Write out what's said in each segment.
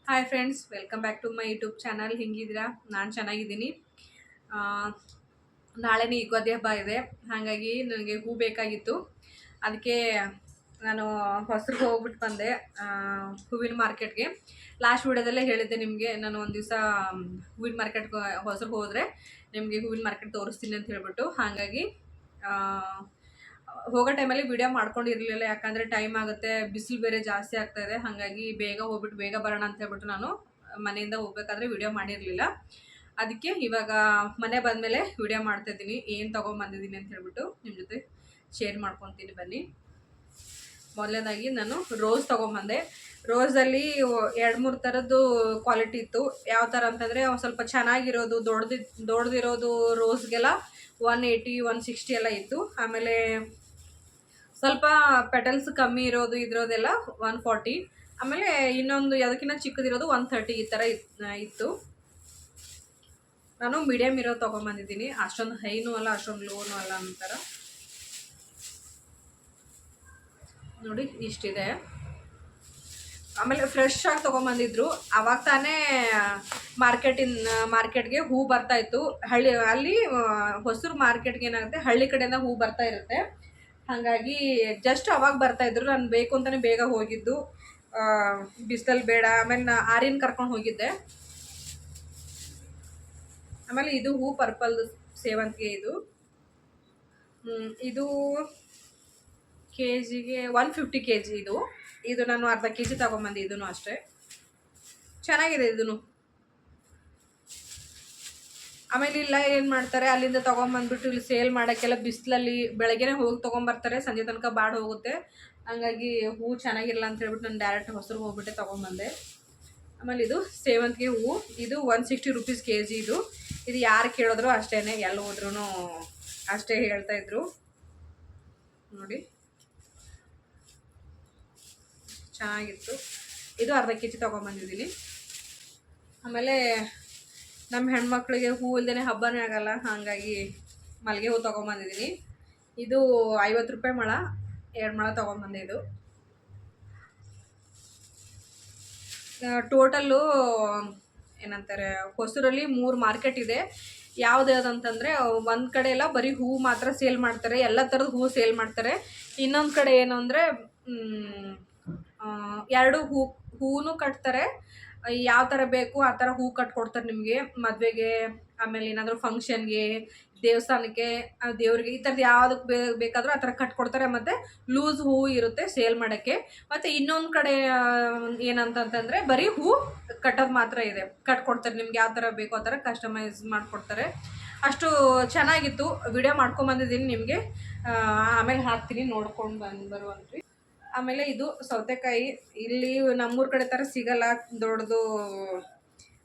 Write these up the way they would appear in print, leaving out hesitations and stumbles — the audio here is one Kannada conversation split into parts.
Hi friends, welcome back to my YouTube channel. ಹೆಂಗಿದ್ದೀರಾ? ನಾನು ಚೆನ್ನಾಗಿದ್ದೀನಿ. ನಾಳೆನೇ ಯುಗಾದಿ ಹಬ್ಬ ಇದೆ, ಹಾಗಾಗಿ ನನಗೆ ಹೂ ಬೇಕಾಗಿತ್ತು. ಅದಕ್ಕೆ ನಾನು ಹೊಸರಿಗೆ ಹೋಗ್ಬಿಟ್ಟು ಬಂದೆ ಹೂವಿನ ಮಾರ್ಕೆಟ್ಗೆ. ಲಾಸ್ಟ್ ವಿಡಿಯೋದಲ್ಲೇ ಹೇಳಿದ್ದೆ ನಿಮಗೆ, ನಾನು ಒಂದು ದಿವಸ ಹೂವಿನ ಮಾರ್ಕೆಟ್ಗೆ ಹೊಸರಿಗೆ ಹೋದರೆ ನಿಮಗೆ ಹೂವಿನ ಮಾರ್ಕೆಟ್ ತೋರಿಸ್ತೀನಿ ಅಂತ ಹೇಳ್ಬಿಟ್ಟು. ಹಾಗಾಗಿ ಹೋಗೋ ಟೈಮಲ್ಲಿ ವಿಡಿಯೋ ಮಾಡ್ಕೊಂಡಿರಲಿಲ್ಲ, ಯಾಕಂದರೆ ಟೈಮ್ ಆಗುತ್ತೆ, ಬಿಸಿಲು ಬೇರೆ ಜಾಸ್ತಿ ಆಗ್ತಾ ಇದೆ. ಹಾಗಾಗಿ ಬೇಗ ಹೋಗ್ಬಿಟ್ಟು ಬೇಗ ಬರೋಣ ಅಂತ ಹೇಳ್ಬಿಟ್ಟು ನಾನು ಮನೆಯಿಂದ ಹೋಗ್ಬೇಕಾದ್ರೆ ವಿಡಿಯೋ ಮಾಡಿರಲಿಲ್ಲ. ಅದಕ್ಕೆ ಇವಾಗ ಮನೆ ಬಂದಮೇಲೆ ವಿಡಿಯೋ ಮಾಡ್ತಾಯಿದ್ದೀನಿ, ಏನು ತೊಗೊಂಬಂದಿದ್ದೀನಿ ಅಂತ ಹೇಳ್ಬಿಟ್ಟು ನಿಮ್ಮ ಜೊತೆ ಶೇರ್ ಮಾಡ್ಕೊತೀನಿ ಬನ್ನಿ. ಮೊದಲನೇದಾಗಿ ನಾನು ರೋಸ್ ತೊಗೊಂಬಂದೆ. ರೋಸಲ್ಲಿ 2-3 ಥರದ್ದು ಕ್ವಾಲಿಟಿ ಇತ್ತು. ಯಾವ ಥರ ಅಂತಂದರೆ ಸ್ವಲ್ಪ ಚೆನ್ನಾಗಿರೋದು ದೊಡ್ಡದಿರೋದು ರೋಸ್ಗೆಲ್ಲ 180, 160 ಎಲ್ಲ ಇತ್ತು. ಆಮೇಲೆ ಸ್ವಲ್ಪ ಪೆಟಲ್ಸ್ ಕಮ್ಮಿ ಇರೋದು ಇದ್ರೋದೆಲ್ಲ 140. ಆಮೇಲೆ ಇನ್ನೊಂದು ಅದಕ್ಕಿಂತ ಚಿಕ್ಕದಿರೋದು 130 ಈ ಥರ ಇತ್ತು. ನಾನು ಮೀಡಿಯಮ್ ಇರೋ ತೊಗೊಂಬಂದಿದ್ದೀನಿ, ಅಷ್ಟೊಂದು ಹೈನೂ ಅಲ್ಲ ಅಷ್ಟೊಂದು ಲೋನೂ ಅಲ್ಲ ಅಂತಾರ. ನೋಡಿ ಇಷ್ಟಿದೆ. ಆಮೇಲೆ ಫ್ರೆಶ್ ಆಗಿ ತೊಗೊಂಬಂದಿದ್ರು. ಅವಾಗ ತಾನೇ ಮಾರ್ಕೆಟ್ಗೆ ಹೂ ಬರ್ತಾಯಿತ್ತು. ಅಲ್ಲಿ ಹೊಸೂರು ಮಾರ್ಕೆಟ್ಗೆ ಏನಾಗುತ್ತೆ, ಹಳ್ಳಿ ಕಡೆಯಿಂದ ಹೂ ಬರ್ತಾ ಇರುತ್ತೆ. ಹಾಗಾಗಿ ಜಸ್ಟ್ ಅವಾಗ ಬರ್ತಾಯಿದ್ರು. ನಾನು ಬೇಕು ಅಂತಲೇ ಬೇಗ ಹೋಗಿದ್ದು, ಬಿಸಿಲಲ್ಲಿ ಬೇಡ. ಆಮೇಲೆ ಆರ್ಯನ್ ಕರ್ಕೊಂಡು ಹೋಗಿದ್ದೆ. ಆಮೇಲೆ ಇದು ಹೂ ಪರ್ಪಲ್ ಸೇವಂತಿಗೆ. ಇದು ಕೆ ಜಿಗೆ 150 kg. ಇದು ನಾನು ಅರ್ಧ kg ತೊಗೊಂಬಂದೆ. ಇದೂ ಅಷ್ಟೇ ಚೆನ್ನಾಗಿದೆ ಇದೂ. ಆಮೇಲೆ ಇಲ್ಲ ಏನು ಮಾಡ್ತಾರೆ, ಅಲ್ಲಿಂದ ತೊಗೊಂಬಂದ್ಬಿಟ್ಟು ಇಲ್ಲಿ ಸೇಲ್ ಮಾಡೋಕ್ಕೆಲ್ಲ ಬಿಸಿಲಲ್ಲಿ ಬೆಳಗ್ಗೆನೇ ಹೋಗಿ ತೊಗೊಂಬರ್ತಾರೆ, ಸಂಜೆ ತನಕ ಬಾಡಿ ಹೋಗುತ್ತೆ. ಹಂಗಾಗಿ ಹೂ ಚೆನ್ನಾಗಿರಲ್ಲ ಅಂತ ಹೇಳ್ಬಿಟ್ಟು ನಾನು ಡೈರೆಕ್ಟ್ ಹೊಸರಿಗೆ ಹೋಗ್ಬಿಟ್ಟೆ ತೊಗೊಂಬಂದೆ. ಆಮೇಲೆ ಇದು ಸೇವಂತಿಗೆ ಹೂವು. ಇದು 160 rupees kg. ಇದು ಯಾರು ಕೇಳಿದ್ರು ಅಷ್ಟೇ, ಎಲ್ಲಿ ಹೋದ್ರೂ ಅಷ್ಟೇ ಹೇಳ್ತಾಯಿದ್ರು. ನೋಡಿ ಚೆನ್ನಾಗಿತ್ತು. ಇದು ಅರ್ಧ kg ತೊಗೊಂಬಂದಿದ್ದೀನಿ. ಆಮೇಲೆ ನಮ್ಮ ಹೆಣ್ಮಕ್ಳಿಗೆ ಹೂ ಇಲ್ಲದೇ ಹಬ್ಬನೇ ಆಗಲ್ಲ, ಹಾಗಾಗಿ ಮಲ್ಲಿಗೆ ಹೂ ತೊಗೊಂಬಂದಿದ್ದೀನಿ. ಇದು 50 ರೂಪಾಯಿ ಮೊಳ, 2 ಮೊಳ ತೊಗೊಂಬಂದೆ. ಇದು ಟೋಟಲ್ಲು ಏನಂತಾರೆ, ಹೊಸೂರಲ್ಲಿ 3 ಮಾರ್ಕೆಟ್ ಇದೆ. ಯಾವುದಂತಂದರೆ, ಒಂದು ಕಡೆ ಎಲ್ಲ ಬರೀ ಹೂ ಮಾತ್ರ ಸೇಲ್ ಮಾಡ್ತಾರೆ, ಎಲ್ಲ ಥರದ ಹೂ ಸೇಲ್ ಮಾಡ್ತಾರೆ. ಇನ್ನೊಂದು ಕಡೆ ಏನು ಅಂದರೆ 2 ಹೂವೂ ಕಟ್ತಾರೆ. ಯಾವ ಥರ ಬೇಕು ಆ ಥರ ಹೂ ಕಟ್ಕೊಡ್ತಾರೆ ನಿಮಗೆ. ಮದುವೆಗೆ, ಆಮೇಲೆ ಏನಾದರೂ ಫಂಕ್ಷನ್ಗೆ, ದೇವಸ್ಥಾನಕ್ಕೆ, ದೇವ್ರಿಗೆ, ಈ ಥರದ್ದು ಯಾವುದಕ್ಕೆ ಬೇಕಾದರೂ ಆ ಥರ ಕಟ್ಕೊಡ್ತಾರೆ. ಮತ್ತು ಲೂಸ್ ಹೂ ಇರುತ್ತೆ ಸೇಲ್ ಮಾಡೋಕ್ಕೆ. ಮತ್ತು ಇನ್ನೊಂದು ಕಡೆ ಏನಂತಂತಂದರೆ ಬರೀ ಹೂ ಕಟ್ಟೋದು ಮಾತ್ರ ಇದೆ, ಕಟ್ಕೊಡ್ತಾರೆ. ನಿಮ್ಗೆ ಯಾವ ಥರ ಬೇಕೋ ಆ ಥರ ಕಸ್ಟಮೈಸ್ ಮಾಡಿಕೊಡ್ತಾರೆ. ಅಷ್ಟು ಚೆನ್ನಾಗಿತ್ತು. ವಿಡಿಯೋ ಮಾಡ್ಕೊಂಬಂದಿದ್ದೀನಿ ನಿಮಗೆ, ಆಮೇಲೆ ಹಾಕ್ತೀನಿ, ನೋಡ್ಕೊಂಡು ಬರುವಂತ್ರಿ. ಆಮೇಲೆ ಇದು ಸೌತೆಕಾಯಿ. ಇಲ್ಲಿ ನಮ್ಮೂರ ಕಡೆ ಥರ ಸಿಗಲ್ಲ,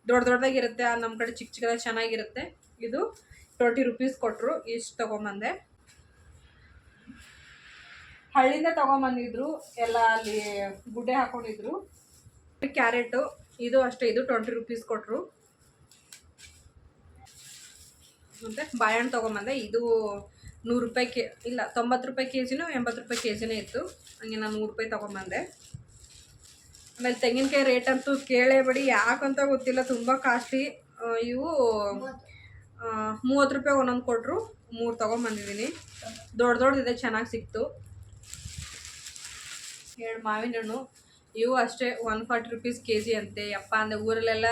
ದೊಡ್ಡದಾಗಿರುತ್ತೆ. ನಮ್ಮ ಕಡೆ ಚಿಕ್ಕ ಚಿಕ್ಕದಾಗಿ ಚೆನ್ನಾಗಿರುತ್ತೆ. ಇದು 20 rupees ಕೊಟ್ಟರು. ಇಷ್ಟು ತೊಗೊಂಬಂದೆ. ಹಳ್ಳಿಯಿಂದ ತೊಗೊಂಬಂದಿದ್ರು, ಎಲ್ಲ ಅಲ್ಲಿ ಗುಡ್ಡೆ ಹಾಕ್ಕೊಂಡಿದ್ರು. ಕ್ಯಾರೆಟು ಇದು ಅಷ್ಟೇ, ಇದು 20 rupees ಕೊಟ್ಟರು. ಮತ್ತು ಬಾಳೆಹಣ್ಣು ತೊಗೊಂಬಂದೆ. ಇದು 100 ರೂಪಾಯಿ ಇಲ್ಲ 90 ರೂಪಾಯಿ kg, 80 ರೂಪಾಯಿ kg ಇತ್ತು. ಹಂಗೆ ನಾನು 100 ರೂಪಾಯಿ ತೊಗೊಂಬಂದೆ. ಆಮೇಲೆ ತೆಂಗಿನಕಾಯಿ ರೇಟ್ ಅಂತೂ ಕೇಳೇಬೇಡಿ, ಯಾಕಂತ ಗೊತ್ತಿಲ್ಲ, ತುಂಬ ಕಾಸ್ಟ್ಲಿ. ಇವು 30 ರೂಪಾಯಿ ಒಂದೊಂದು ಕೊಟ್ಟರು. 3 ತೊಗೊಂಬಂದಿದ್ದೀನಿ. ದೊಡ್ಡದಿದೆ, ಚೆನ್ನಾಗಿ ಸಿಕ್ತು. 2 ಮಾವಿನ ಹಣ್ಣು. ಇವು ಅಷ್ಟೇ 140 rupees kg ಅಂತೆ. ಯಪ್ಪ ಅಂದರೆ ಊರಲ್ಲೆಲ್ಲ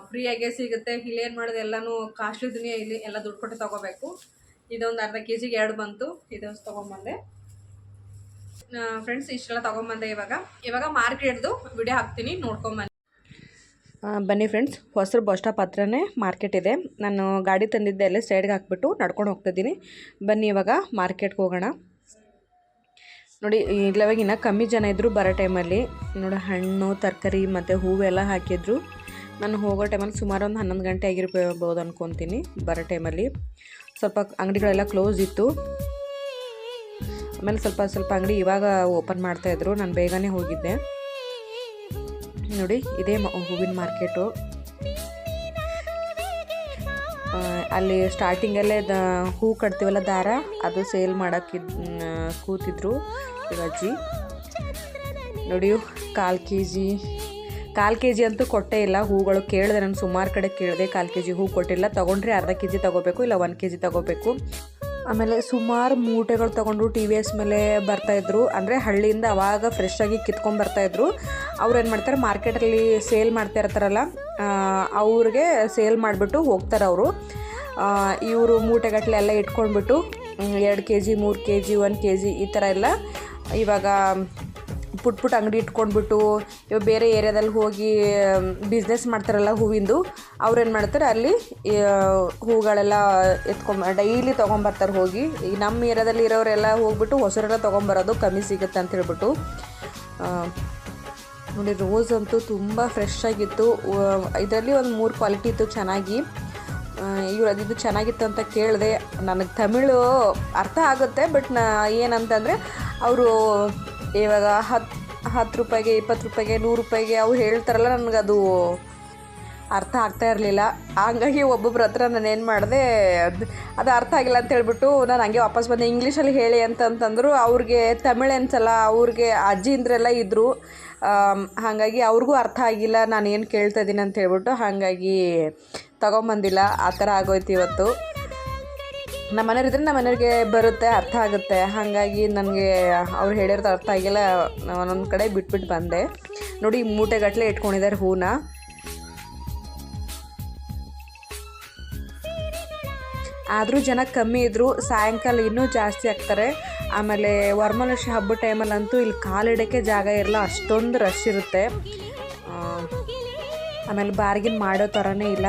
ಫ್ರೀಯಾಗೇ ಸಿಗುತ್ತೆ. ಇಲ್ಲೇನು ಮಾಡೋದು, ಎಲ್ಲನೂ ಕಾಸ್ಟ್ಲಿ ದುನಿಯಾ. ಇಲ್ಲಿ ಎಲ್ಲ ದುಡ್ಡು ಕೊಟ್ಟು ತೊಗೋಬೇಕು. ಇದೊಂದು ಅರ್ಧ kg 2 ಬಂತು. ಇದೊಂದು ತೊಗೊಂಬಂದೆ. ಫ್ರೆಂಡ್ಸ್ ಇಷ್ಟೆಲ್ಲ ತೊಗೊಂಬಂದೆ. ಇವಾಗ ಮಾರ್ಕೆಟ್ದು ವಿಡಿಯೋ ಹಾಕ್ತೀನಿ, ನೋಡ್ಕೊಂಬನ್ನಿ. ಬನ್ನಿ ಫ್ರೆಂಡ್ಸ್, ಹೊಸರು ಬಸ್ ಸ್ಟಾಪ್ ಹತ್ರನೇ ಮಾರ್ಕೆಟ್ ಇದೆ. ನಾನು ಗಾಡಿ ತಂದಿದ್ದೆ ಅಲ್ಲೇ ಸೈಡ್ಗೆ ಹಾಕ್ಬಿಟ್ಟು ನಡ್ಕೊಂಡು ಹೋಗ್ತಿದ್ದೀನಿ. ಬನ್ನಿ ಇವಾಗ ಮಾರ್ಕೆಟ್ಗೆ ಹೋಗೋಣ. ನೋಡಿ, ಇವಾಗ ಇನ್ನೂ ಕಮ್ಮಿ ಜನ ಇದ್ದರು ಬರೋ ಟೈಮಲ್ಲಿ. ನೋಡಿ, ಹಣ್ಣು ತರಕಾರಿ ಮತ್ತು ಹೂವೆಲ್ಲ ಹಾಕಿದ್ರು. ನಾನು ಹೋಗೋ ಟೈಮಲ್ಲಿ ಸುಮಾರು ಒಂದು 11 ಗಂಟೆ ಆಗಿರ್ಬೋದು ಅಂದ್ಕೊತೀನಿ. ಬರೋ ಟೈಮಲ್ಲಿ ಸ್ವಲ್ಪ ಅಂಗಡಿಗಳೆಲ್ಲ ಕ್ಲೋಸ್ ಇತ್ತು. ಆಮೇಲೆ ಸ್ವಲ್ಪ ಅಂಗಡಿ ಇವಾಗ ಓಪನ್ ಮಾಡ್ತಾಯಿದ್ರು. ನಾನು ಬೇಗನೆ ಹೋಗಿದ್ದೆ. ನೋಡಿ, ಇದೇ ಹೂವಿನ ಮಾರ್ಕೆಟು. ಅಲ್ಲಿ ಸ್ಟಾರ್ಟಿಂಗಲ್ಲೇ ಹೂ ಕಟ್ತೀವಲ್ಲ, ದಾರ, ಅದು ಸೇಲ್ ಮಾಡೋಕ್ಕೆ ಕೂತಿದ್ರು ಅಜ್ಜಿ. ನೋಡಿ, 1/4 kg ಕಾಲು ಕೆ ಜಿ ಅಂತೂ ಕೊಟ್ಟೇ ಇಲ್ಲ ಹೂಗಳು. ಕೇಳಿದೆ ನಾನು ಸುಮಾರು ಕಡೆ ಕೇಳಿದೆ, ಕಾಲು ಕೆ ಜಿ ಹೂ ಕೊಟ್ಟಿಲ್ಲ. ತೊಗೊಂಡ್ರೆ ಅರ್ಧ ಕೆ ಜಿ ತೊಗೋಬೇಕು, ಇಲ್ಲ 1 ಕೆ ಜಿ ತೊಗೋಬೇಕು. ಆಮೇಲೆ ಸುಮಾರು ಮೂಟೆಗಳು ತೊಗೊಂಡು ಟಿ ವಿ ಎಸ್ ಮೇಲೆ ಬರ್ತಾಯಿದ್ರು. ಅಂದರೆ ಹಳ್ಳಿಯಿಂದ ಅವಾಗ ಫ್ರೆಶ್ಶಾಗಿ ಕಿತ್ಕೊಂಡ್ಬರ್ತಾಯಿದ್ರು. ಅವ್ರು ಏನು ಮಾಡ್ತಾರೆ, ಮಾರ್ಕೆಟಲ್ಲಿ ಸೇಲ್ ಮಾಡ್ತಾ ಇರ್ತಾರಲ್ಲ, ಅವ್ರಿಗೆ ಸೇಲ್ ಮಾಡಿಬಿಟ್ಟು ಹೋಗ್ತಾರೆ ಅವರು. ಇವರು ಮೂಟೆಗಟ್ಟಲೆ ಎಲ್ಲ ಇಟ್ಕೊಂಡ್ಬಿಟ್ಟು 2 K G 3 K G 1 K G ಈ ಥರ ಎಲ್ಲ ಇವಾಗ ಪುಟ್ ಅಂಗಡಿ ಇಟ್ಕೊಂಡ್ಬಿಟ್ಟು ಇವಾಗ ಬೇರೆ ಏರಿಯಾದಲ್ಲಿ ಹೋಗಿ ಬಿಸ್ನೆಸ್ ಮಾಡ್ತಾರಲ್ಲ ಹೂವಿಂದು, ಅವ್ರೇನು ಮಾಡ್ತಾರೆ ಅಲ್ಲಿ ಹೂಗಳೆಲ್ಲ ಡೈಲಿ ತೊಗೊಂಬರ್ತಾರೆ ಹೋಗಿ. ಈಗ ನಮ್ಮ ಏರಿಯಾದಲ್ಲಿ ಇರೋರೆಲ್ಲ ಹೋಗ್ಬಿಟ್ಟು ಹೊಸರೆಲ್ಲ ತೊಗೊಂಬರೋದು ಕಮ್ಮಿ ಸಿಗುತ್ತೆ ಅಂತ ಹೇಳ್ಬಿಟ್ಟು. ನೋಡಿ ರೋಸ್ ಅಂತೂ ತುಂಬ ಫ್ರೆಶ್ ಆಗಿತ್ತು. ಇದರಲ್ಲಿ ಒಂದು 3 ಕ್ವಾಲಿಟಿ ಇತ್ತು ಚೆನ್ನಾಗಿ. ಇದು ಚೆನ್ನಾಗಿತ್ತು ಅಂತ ಕೇಳಿದೆ. ನನಗೆ ತಮಿಳು ಅರ್ಥ ಆಗುತ್ತೆ, ಬಟ್ ಏನಂತಂದರೆ ಅವರು ಇವಾಗ 10 ರೂಪಾಯಿಗೆ 20 ರೂಪಾಯಿಗೆ 100 ರೂಪಾಯಿಗೆ ಅವ್ರು ಹೇಳ್ತಾರಲ್ಲ, ನನಗದು ಅರ್ಥ ಆಗ್ತಾ ಇರಲಿಲ್ಲ. ಹಂಗಾಗಿ ಒಬ್ಬೊಬ್ರ ಹತ್ರ ನಾನು ಏನು ಮಾಡಿದೆ, ಅದು ಅರ್ಥ ಆಗಿಲ್ಲ ಅಂತ ಹೇಳ್ಬಿಟ್ಟು ನಾನು ಹಂಗೆ ವಾಪಸ್ ಬಂದೆ. ಇಂಗ್ಲೀಷಲ್ಲಿ ಹೇಳಿ ಅಂತಂತಂದರು. ಅವ್ರಿಗೆ ತಮಿಳು ಅನ್ಸಲ್ಲ, ಅವ್ರಿಗೆ ಅಜ್ಜಿಂದ್ರೆಲ್ಲ ಇದ್ದರು. ಹಾಗಾಗಿ ಅವ್ರಿಗೂ ಅರ್ಥ ಆಗಿಲ್ಲ ನಾನು ಏನು ಕೇಳ್ತಾ ಇದ್ದೀನಿ ಅಂತ ಹೇಳ್ಬಿಟ್ಟು, ಹಾಗಾಗಿ ತೊಗೊಂಬಂದಿಲ್ಲ. ಆ ಥರ ಆಗೋಯ್ತು ಇವತ್ತು. ನಮ್ಮ ಮನೆಯವ್ರಿದ್ರೆ ನಮ್ಮ ಮನೆಯವ್ರಿಗೆ ಬರುತ್ತೆ, ಅರ್ಥ ಆಗುತ್ತೆ. ಹಾಗಾಗಿ ನನಗೆ ಅವ್ರು ಹೇಳಿರೋದು ಅರ್ಥ ಆಗಿಲ್ಲ, ಒಂದೊಂದು ಕಡೆ ಬಿಟ್ಬಿಟ್ಟು ಬಂದೆ. ನೋಡಿ ಮೂಟೆಗಟ್ಟಲೆ ಇಟ್ಕೊಂಡಿದ್ದಾರೆ ಹೂನ. ಆದರೂ ಜನ ಕಮ್ಮಿ ಇದ್ದರು. ಸಾಯಂಕಾಲ ಇನ್ನೂ ಜಾಸ್ತಿ ಆಗ್ತಾರೆ. ಆಮೇಲೆ ವರಮಹಾಲಕ್ಷ್ಮಿ ಹಬ್ಬದ ಟೈಮಲ್ಲಂತೂ ಇಲ್ಲಿ ಕಾಲಿಡೋಕ್ಕೆ ಜಾಗ ಇರಲ್ಲ, ಅಷ್ಟೊಂದು ರಶ್ ಇರುತ್ತೆ. ಆಮೇಲೆ ಬಾರ್ಗಿನ್ ಮಾಡೋ ಥರನೇ ಇಲ್ಲ,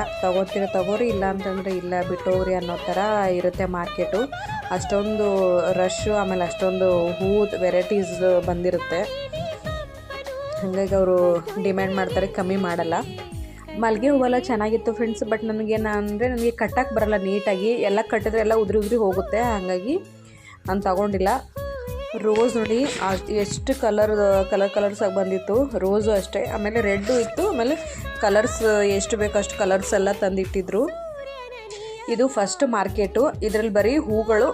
ತಗೋರಿ ಇಲ್ಲ ಅಂತಂದರೆ ಇಲ್ಲ ಬಿಟ್ಟೋಗ್ರಿ ಅನ್ನೋ ಥರ ಇರುತ್ತೆ ಮಾರ್ಕೆಟು. ಅಷ್ಟೊಂದು ರಶ್ಶು, ಆಮೇಲೆ ಅಷ್ಟೊಂದು ಹೂ ವೆರೈಟೀಸ್ ಬಂದಿರುತ್ತೆ. ಹಾಗಾಗಿ ಅವರು ಡಿಮ್ಯಾಂಡ್ ಮಾಡ್ತಾರೆ, ಕಮ್ಮಿ ಮಾಡಲ್ಲ. ಮಲ್ಲಿಗೆ ಹೂವೆಲ್ಲ ಚೆನ್ನಾಗಿತ್ತು ಫ್ರೆಂಡ್ಸ್. ಬಟ್ ನನಗೇನಂದರೆ ನನಗೆ ಕಟ್ಟಕ್ಕೆ ಬರಲ್ಲ ನೀಟಾಗಿ, ಎಲ್ಲ ಕಟ್ಟಿದ್ರೆ ಎಲ್ಲ ಉದುರಿ ಹೋಗುತ್ತೆ. ಹಾಗಾಗಿ ನಾನು ತಗೊಂಡಿಲ್ಲ. ರೋಸ್ ನೋಡಿ ಎಷ್ಟು ಕಲರ್ಸಾಗಿ ಬಂದಿತ್ತು. ರೋಸು ಅಷ್ಟೇ, ಆಮೇಲೆ ರೆಡ್ಡು ಇತ್ತು, ಆಮೇಲೆ ಕಲರ್ಸ್ ಎಷ್ಟು ಬೇಕೋ ಅಷ್ಟು ಕಲರ್ಸ್ ಎಲ್ಲ ತಂದಿಟ್ಟಿದ್ರು. ಇದು ಫಸ್ಟ್ ಮಾರ್ಕೆಟು. ಇದರಲ್ಲಿ ಬರೀ ಹೂಗಳು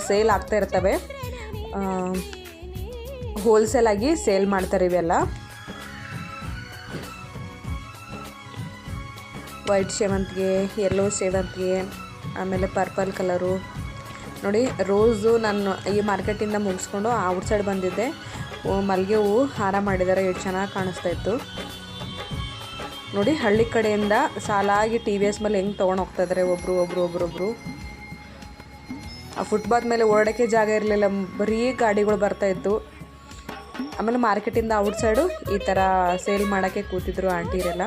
ಸೇಲ್ ಆಗ್ತಾ ಇರ್ತವೆ. ಹೋಲ್ಸೇಲಾಗಿ ಸೇಲ್ ಮಾಡ್ತಾರೆ ಇವೆಲ್ಲ. ವೈಟ್ ಸೇವಂತಿಗೆ, ಯೆಲ್ಲೋ ಸೇವಂತಿಗೆ, ಆಮೇಲೆ ಪರ್ಪಲ್ ಕಲರು. ನೋಡಿ ರೋಸು ನಾನು ಈ ಮಾರ್ಕೆಟಿಂದ ಮುಗಿಸ್ಕೊಂಡು ಔಟ್ ಸೈಡ್ ಬಂದಿದ್ದೆ. ಮಲ್ಲಿಗೆ ಹೂವು ಹಾರ ಮಾಡಿದ್ದಾರೆ, ಎಷ್ಟು ಚೆನ್ನಾಗಿ ಕಾಣಿಸ್ತಾ ಇತ್ತು. ನೋಡಿ ಹಳ್ಳಿ ಕಡೆಯಿಂದ ಸಾಲಾಗಿ ಟಿ ವಿ ಎಸ್ ಮೇಲೆ ಹೆಂಗೆ ತೊಗೊಂಡು ಹೋಗ್ತಾಯಿದ್ದಾರೆ ಒಬ್ಬರು. ಆ ಫುಟ್ಪಾತ್ ಮೇಲೆ ಓಡೋಕ್ಕೆ ಜಾಗ ಇರಲಿಲ್ಲ, ಬರೀ ಗಾಡಿಗಳು ಬರ್ತಾಯಿತ್ತು. ಆಮೇಲೆ ಮಾರ್ಕೆಟಿಂದ ಔಟ್ ಸೈಡು ಈ ಥರ ಸೇಲ್ ಮಾಡೋಕ್ಕೆ ಕೂತಿದ್ರು ಆಂಟಿರೆಲ್ಲ.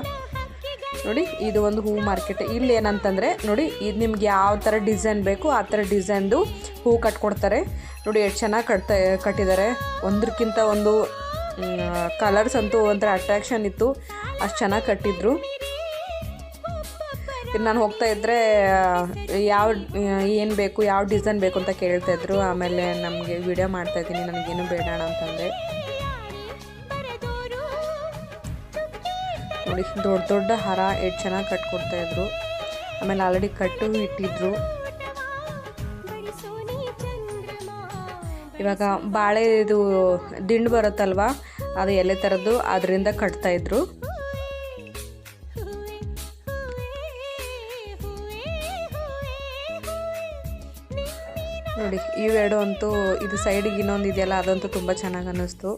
ನೋಡಿ ಇದು ಒಂದು ಹೂ ಮಾರ್ಕೆಟ್. ಇಲ್ಲಿ ಏನಂತಂದರೆ ನೋಡಿ, ಇದು ನಿಮ್ಗೆ ಯಾವ ಥರ ಡಿಸೈನ್ ಬೇಕು ಆ ಥರ ಡಿಸೈನ್ದು ಹೂ ಕಟ್ಕೊಡ್ತಾರೆ. ನೋಡಿ ಎಷ್ಟು ಚೆನ್ನಾಗಿ ಕಟ್ಟಿದ್ದಾರೆ. ಒಂದಕ್ಕಿಂತ ಒಂದು ಕಲರ್ಸ್ ಅಂತೂ ಒಂಥರ ಅಟ್ರಾಕ್ಷನ್ ಇತ್ತು, ಅಷ್ಟು ಚೆನ್ನಾಗಿ ಕಟ್ಟಿದ್ರು. ನಾನು ಹೋಗ್ತಾ ಇದ್ದರೆ ಏನು ಬೇಕು, ಯಾವ ಡಿಸೈನ್ ಬೇಕು ಅಂತ ಕೇಳ್ತಾಯಿದ್ರು. ಆಮೇಲೆ ನಮಗೆ ವಿಡಿಯೋ ಮಾಡ್ತಾಯಿದ್ದೀನಿ, ನನಗೇನು ಬೇಡ ಅಂತಂದೆ. ನೋಡಿ ದೊಡ್ಡ ಹಾರ ಎಷ್ಟು ಚೆನ್ನಾಗಿ ಕಟ್ಕೊಡ್ತಾಯಿದ್ರು. ಆಮೇಲೆ ಆಲ್ರೆಡಿ ಕಟ್ಟು ಇಟ್ಟಿದ್ರು. ಇವಾಗ ಬಾಳೆ ಇದು ದಿಂಡು ಬರುತ್ತಲ್ವ, ಅದು ಎಲೆ ಥರದ್ದು, ಅದರಿಂದ ಕಟ್ತಾಯಿದ್ರು. ನೋಡಿ ಇವೆರಡು ಅಂತೂ, ಇದು ಸೈಡಿಗೆ ಇನ್ನೊಂದು ಇದೆಯಲ್ಲ ಅದಂತೂ ತುಂಬ ಚೆನ್ನಾಗಿ ಅನ್ನಿಸ್ತು.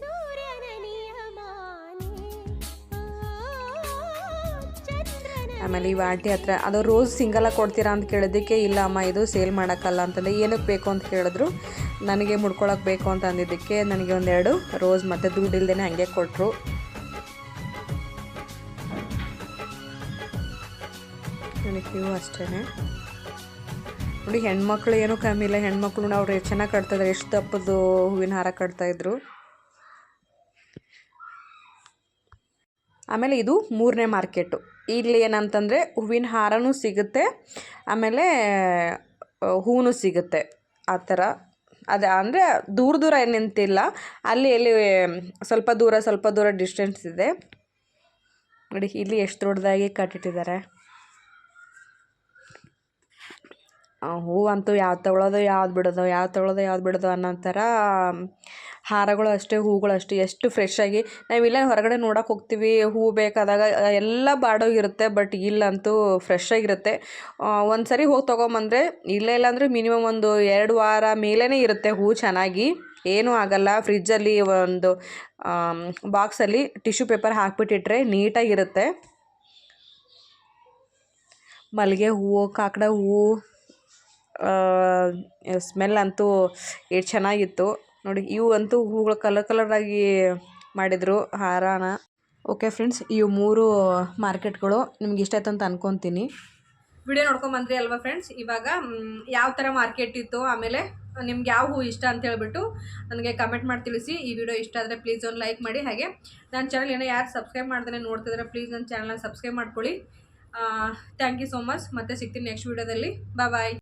ಆಮೇಲೆ ಇವು ಆಂಟಿ ಹತ್ರ ಅದು ರೋಸ್ ಸಿಂಗಲಾಗಿ ಕೊಡ್ತೀರಾ ಅಂತ ಕೇಳಿದ್ದಕ್ಕೆ, ಇಲ್ಲ ಅಮ್ಮ ಇದು ಸೇಲ್ ಮಾಡೋಕ್ಕಲ್ಲ ಅಂತಂದರೆ, ಏನಕ್ಕೆ ಬೇಕು ಅಂತ ಕೇಳಿದ್ರು. ನನಗೆ ಮುಡ್ಕೊಳಕ್ಕೆ ಬೇಕು ಅಂತ ಅಂದಿದ್ದಕ್ಕೆ ನನಗೆ 1-2 ರೋಸ್ ಮತ್ತು ದುಡ್ಡಿಲ್ದೇ ಹಾಗೆ ಕೊಟ್ಟರು. ನನಗೆ ಇವು ಅಷ್ಟೇ. ನೋಡಿ ಹೆಣ್ಮಕ್ಳು ಏನೂ ಕಮ್ಮಿ ಇಲ್ಲ. ಹೆಣ್ಮಕ್ಳು ಅವ್ರು ಎಷ್ಟು ಚೆನ್ನಾಗಿ ಕಟ್ತಾಯಿದ್ರು, ಎಷ್ಟು ದಪ್ಪದ್ದು ಹೂವಿನ ಹಾರ ಕಟ್ತಾಯಿದ್ರು. ಆಮೇಲೆ ಇದು 3ನೇ ಮಾರ್ಕೆಟು. ಇಲ್ಲಿ ಏನಂತಂದರೆ ಹೂವಿನ ಹಾರನೂ ಸಿಗುತ್ತೆ, ಆಮೇಲೆ ಹೂವು ಸಿಗುತ್ತೆ. ಆ ಥರ ಅದು ಅಂದರೆ ದೂರ ಏನು ನಿಂತಿಲ್ಲ, ಅಲ್ಲಿ ಎಲ್ಲಿ ಸ್ವಲ್ಪ ದೂರ ಡಿಸ್ಟೆನ್ಸ್ ಇದೆ. ನೋಡಿ ಇಲ್ಲಿ ಎಷ್ಟು ದೊಡ್ಡದಾಗಿ ಕಟ್ಟಿಟ್ಟಿದ್ದಾರೆ. ಹೂವಂತೂ ಯಾವ್ದು ತೊಗೊಳೋದು ಯಾವ್ದು ಬಿಡೋದು ಅನ್ನೋ ಥರ ಹಾರಗಳು ಅಷ್ಟೇ, ಹೂಗಳು ಅಷ್ಟೇ ಎಷ್ಟು ಫ್ರೆಶ್ ಆಗಿ. ನಾವಿಲ್ಲ ಹೊರಗಡೆ ನೋಡೋಕೆ ಹೋಗ್ತೀವಿ, ಹೂ ಬೇಕಾದಾಗ ಎಲ್ಲ ಬಾಡೋಗಿರುತ್ತೆ, ಬಟ್ ಇಲ್ಲಂತೂ ಫ್ರೆಶ್ ಆಗಿರುತ್ತೆ. ಒಂದು ಸರಿ ಹೋಗಿ ತೊಗೊಂಬಂದರೆ ಇಲ್ಲ ಅಂದರೆ ಮಿನಿಮಮ್ ಒಂದು 2 ವಾರ ಮೇಲೇ ಇರುತ್ತೆ ಹೂ ಚೆನ್ನಾಗಿ, ಏನೂ ಆಗಲ್ಲ. ಫ್ರಿಜ್ಜಲ್ಲಿ ಒಂದು ಬಾಕ್ಸಲ್ಲಿ ಟಿಶ್ಯೂ ಪೇಪರ್ ಹಾಕ್ಬಿಟ್ಟಿಟ್ರೆ ನೀಟಾಗಿರುತ್ತೆ. ಮಲ್ಲಿಗೆ ಹೂವು, ಕಾಕಡ ಹೂವು ಸ್ಮೆಲ್ ಅಂತೂ ಎಷ್ಟು ಚೆನ್ನಾಗಿತ್ತು ನೋಡಿ. ಇವು ಅಂತೂ ಹೂಗಳು ಕಲರಾಗಿ ಮಾಡಿದರು ಹಾರಾನ. ಓಕೆ ಫ್ರೆಂಡ್ಸ್, ಇವು 3 ಮಾರ್ಕೆಟ್ಗಳು ನಿಮ್ಗೆ ಇಷ್ಟ ಆಯ್ತು ಅಂತ ಅನ್ಕೊತೀನಿ. ವಿಡಿಯೋ ನೋಡ್ಕೊಂಬಂದ್ರಿ ಅಲ್ವಾ ಫ್ರೆಂಡ್ಸ್. ಇವಾಗ ಯಾವ ಥರ ಮಾರ್ಕೆಟ್ ಇತ್ತು, ಆಮೇಲೆ ನಿಮ್ಗೆ ಯಾವ ಹೂ ಇಷ್ಟ ಅಂತ ಹೇಳ್ಬಿಟ್ಟು ನನಗೆ ಕಮೆಂಟ್ ಮಾಡಿ ತಿಳಿಸಿ. ಈ ವಿಡಿಯೋ ಇಷ್ಟ ಆದರೆ ಪ್ಲೀಸ್ ಒಂದು ಲೈಕ್ ಮಾಡಿ. ಹಾಗೆ ನನ್ನ ಚಾನಲ್ ಏನೋ ಯಾರು ಸಬ್ಸ್ಕ್ರೈಬ್ ಮಾಡ್ದೇ ನೋಡ್ತಿದ್ರೆ ಪ್ಲೀಸ್ ನನ್ನ ಚಾನಲ್ನ ಸಬ್ಸ್ಕ್ರೈಬ್ ಮಾಡ್ಕೊಳ್ಳಿ. Thank you so much. ಮತ್ತೆ ಸಿಗ್ತೀನಿ ನೆಕ್ಸ್ಟ್ ವಿಡಿಯೋದಲ್ಲಿ. ಬಾಯ್.